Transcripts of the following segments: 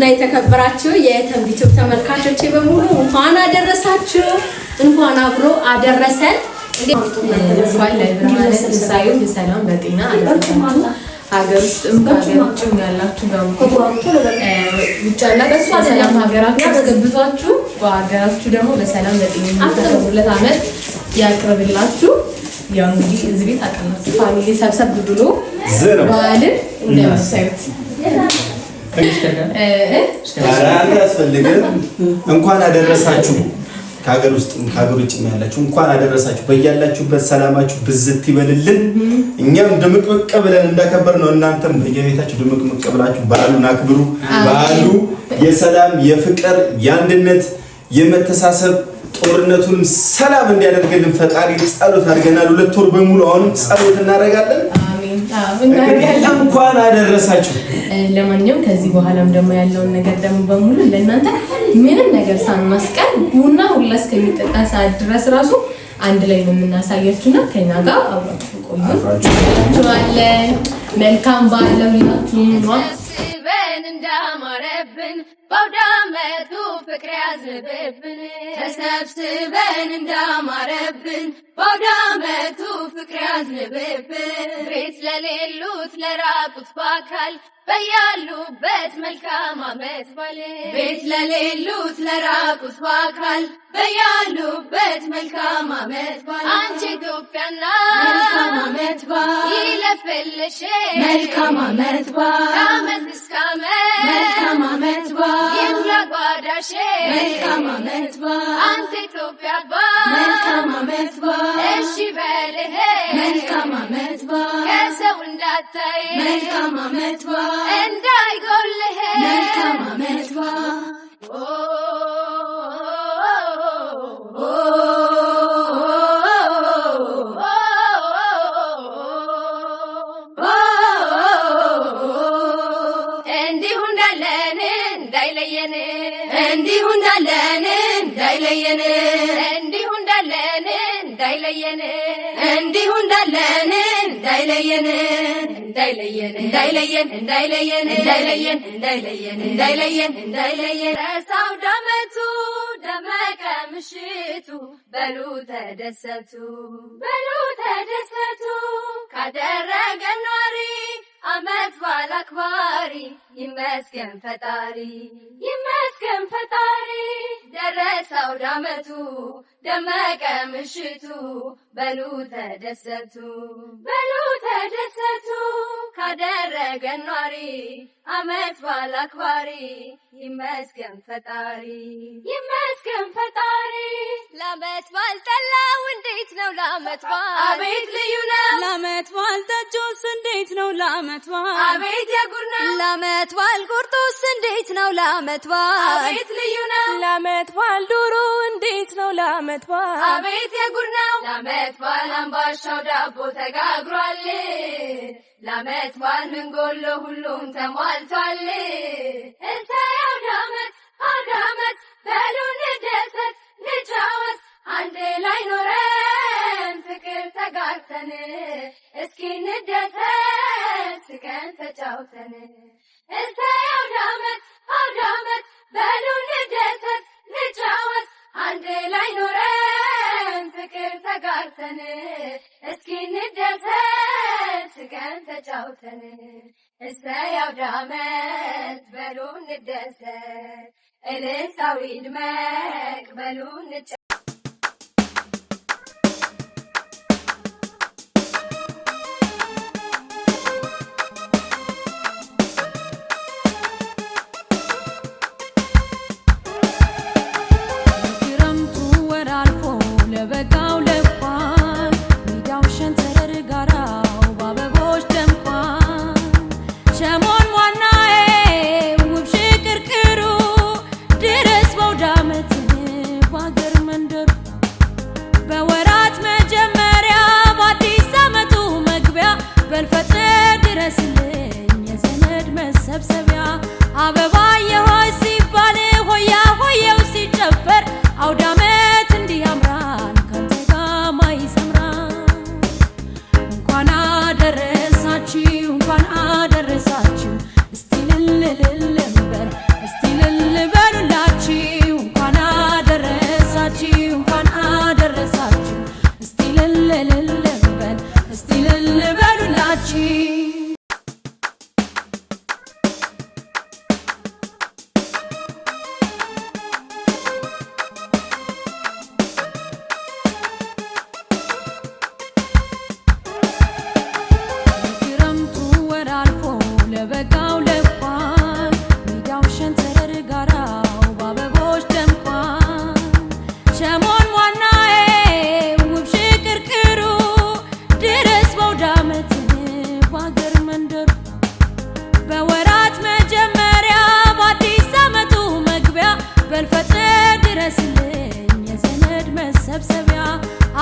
የተወደዳችሁና የተከበራችሁ የትንቢት ተመልካቾቼ በሙሉ እንኳን አደረሳችሁ፣ እንኳን አብሮ አደረሰን። እንኳን ለብርሃነ ትንሣኤው በሰላም በጤና አደረሳችሁ። ሀገር ውስጥም ሀገር ውጭም ያላችሁ ብቻና በሰላም ሀገራችሁ አስገብቷችሁ በሀገራችሁ ደግሞ በሰላም በጤና የምትኖሩለት ዓመት ያቅርብላችሁ። ያው እንግዲህ እዚህ ቤት አቀናችሁ ፋሚሊ ሰብሰብ ብሎ በዓልን እንደምታዩት እንኳን አደረሳችሁ። ከሀገር ውስጥም ከሀገር ውጭም ያላችሁ እንኳን አደረሳችሁ። በያላችሁበት ሰላማችሁ ብዝት ይበልልን። እኛም ድምቅምቅ ብለን እንዳከበር ነው እናንተም በየቤታችሁ ድምቅምቅ ብላችሁ በዓሉን አክብሩ። በዓሉ የሰላም የፍቅር የአንድነት የመተሳሰብ ጦርነቱን ሰላም እንዲያደርግልን ፈጣሪ ጸሎት አድርገናል። 2 ወር በሙሉ አሁን ጸሎት እናደርጋለን። እንኳን አደረሳችሁ። ለማንኛውም ከዚህ በኋላም ደግሞ ያለውን ነገር ደግሞ በሙሉ ለእናንተ ምንም ነገር ሳንማስቀር ቡና ሁላ እስከሚጠጣ ሰዓት ድረስ ራሱ አንድ ላይ ነው የምናሳያችሁና ከኛ ጋር አብራችሁ ቆዩ። መልካም በዓል ለሁላችሁም። ተሰብስበን እንዳማረብን በአውደ ዓመቱ ፍቅር ያዝንብብን። ተሰብስበን እንዳማረብን በአውደ ዓመቱ ፍቅር ያዝንብብን። ቤት ለሌሉት ለራቁት በአካል በያሉበት መልካም ዓመት በዓል። ቤት ለሌሉት ለራቁት በአካል በያሉበት መልካም ዓመት በዓል። አንቺ ኢትዮጵያና መልካም ዓመት በዓል ይለፍልሽ መልካም ዓመት በዓል። ከዓመት እስከ ዓመት መልካም ዓመት በዓል ይሙላ ጓዳሽ መልካም ዓመት በዓል። አንተ ኢትዮጵያ በዓል መልካም ዓመት በዓል እሺ በልህ መልካም ዓመት በዓል። ከሰው እንዳታይ መልካም ዓመት በዓል እንዳይጎልህ መልካም ዓመት በዓል። እንዲሁ እንዳለን እንዳይለየን እንዲሁ እንዳለን እንዳይለየን እንዲሁ እንዳለን እንዳይለየን እንዲሁ እንዳለን እንዳይለየን እንዳይለየን እንዳይለየን እንዳይለየን እንዳይለየን እንዳይለየን እንዳይለየን እንዳይለየን። አውደ ዓመቱ ደመቀ ምሽቱ በሉ ተደሰቱ በሉ ተደሰቱ። ካደረገን ኗሪ ዓመት በዓል አክባሪ ይመስገን ፈጣሪ ይመስገን ፈጣሪ። ደረሰ አውደ ዓመቱ ደመቀ ምሽቱ በሉ ተደሰቱ በሉ ተደሰቱ። ካደረገን ኗሪ ዓመት በዓል አክባሪ ይመስገን ፈጣሪ ይመስገን ፈጣሪ። ለዓመት በዓል ጠላው እንዴት ነው ለዓመት በዓል አቤት ልዩ ነው። ለዓመት በዓል ጠጁስ እንዴት ነው ለዓመት በዓል አቤት የጉር ነው። ለዓመት በዓል ቁርጡስ እንዴት ነው ለዓመት በዓል አቤት ልዩ ነው። ለዓመት በዓል ዶሮ እንዴት ነው ለዓመት በዓል አቤት የጉር ነው። ለዓመት በዓል አምባሻው ዳቦ ተጋግሯል። ለዓመት በዓል ምን ጎሎ ሁሉም ተሟልቷል። እሰይ አውደ ዓመት አውደ ዓመት በሉ እንደሰት እንጫወት አንድ ላይ ኖረን ፍቅር ተጋርተን እስኪ እንደሰት ስቀን ተጫውተን። እሰይ አውደ ዓመት አውደ ዓመት በሉ እንደሰት እንጫወት አንድ ላይ ኖረን ፍቅር ተጋርተን እስኪ እንደሰት ስቀን ተጫውተን። እሰይ አውደ ዓመት በሉ እንደሰት እልልታው ይድመቅ በሉ በጋው ለቋል ሜዳው ሸንተረር ጋራው በአበቦች ደምቋል። ሸሞን ዋናዬ ውብ ሽቅርቅሩ ድረስ በአውደ ዓመት በአገር መንደሩ በወራት መጀመሪያ በአዲስ ዓመቱ መግቢያ በልፈጥረ ድረስልኝ የዘመድ መሰብሰቢያ አበባ የሆይ ሲባል ሆያ ሆየው ሲጨፈር አውደ ዓመት እንዲህ ያምራል ካንተ ጋር ማይሰምራል። እንኳን አደረሳችሁ እንኳን አደረሳችሁ እስቲ ልልልልንበር እስቲ መሰብሰቢያ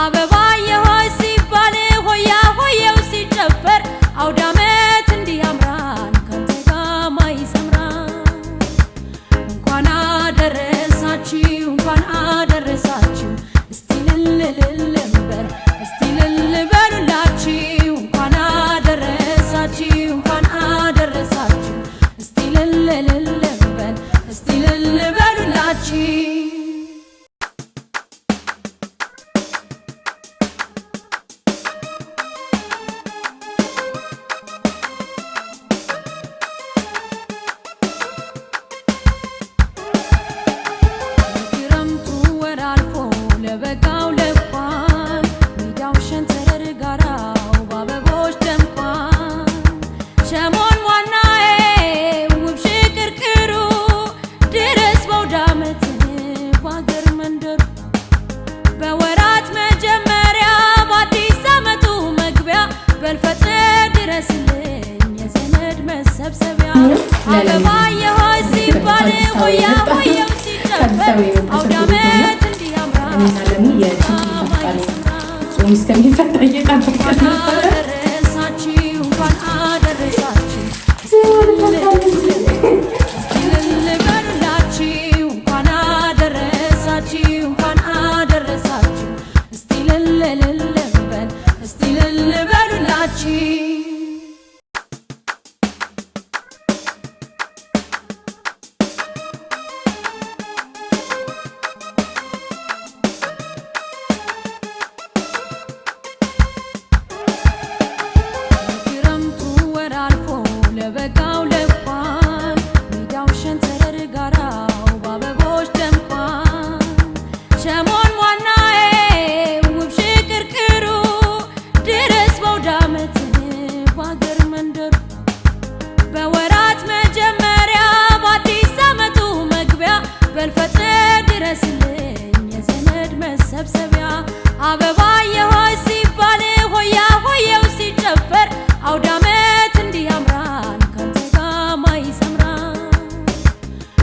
አበባዬ ሆይ ሲባል ሆያ ሆየው ሲጨፈር አውዳመት እንዲህ ያምራል ካንተ ጋር ማይሰምራል። እንኳን አደረሳችሁ እንኳን አደረሳችሁ እስቲ ልልልል በል እስቲ ልል በሉላችሁ እንኳን አደረሳችሁ እንኳን አደረሳችሁ እስቲ ልልልል በል እስቲ ልል በሉላችሁ። ለበጋው ለቋል ሜዳው ሸንተረር ጋራው በአበቦች ደምቋል። ሸሞን ዋናዬ ውብ ሽቅርቅሩ ድረስ በአውዳመት በአገር መንደሩ በወራት መጀመሪያ በአዲስ ዓመቱ መግቢያ በልፈጥር ድረስልኝ የዘመድ መሰብሰቢያ አበባዬ ሆይ ሲባል ሆያ ሆየው ሲጨፈር አውዳመት እና ለሚ የቲክቶክ ጾም እስከሚፈታ እየጠበቅን ነበር። እንኳን አደረሳችሁ እንኳን አደረሳችሁ እንኳን አደረሳችሁ እስቲ ልል በል እስቲ ልል በሉላችሁ። ለበጋው ለቋል ሜዳው ሸንተረር ጋራው በአበቦች ደምቋል። ሸሞን ዋናዬ ውብ ሽቅርቅሩ ድረስ በአውዳመት በአገር መንደሩ በወራት መጀመሪያ በአዲስ ዓመቱ መግቢያ በልፈጥር ድረስልኝ የዘመድ መሰብሰቢያ አበባዬ ሆይ ሲባል ሆያ ሆየው ሲጨፈር አውዳመት እንዲህ ያምራል ካንተ ጋር ማይሰምራል።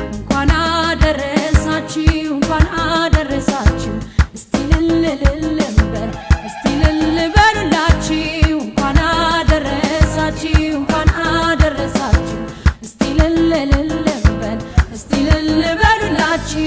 እንኳን አደረሳችሁ እንኳን አደረሳችሁ እስቲ ልልልል በል እስቲ ልል በሉላችሁ እንኳን አደረሳችሁ እንኳን አደረሳችሁ እስቲ ልልልል በል እስቲ ልል በሉላችሁ።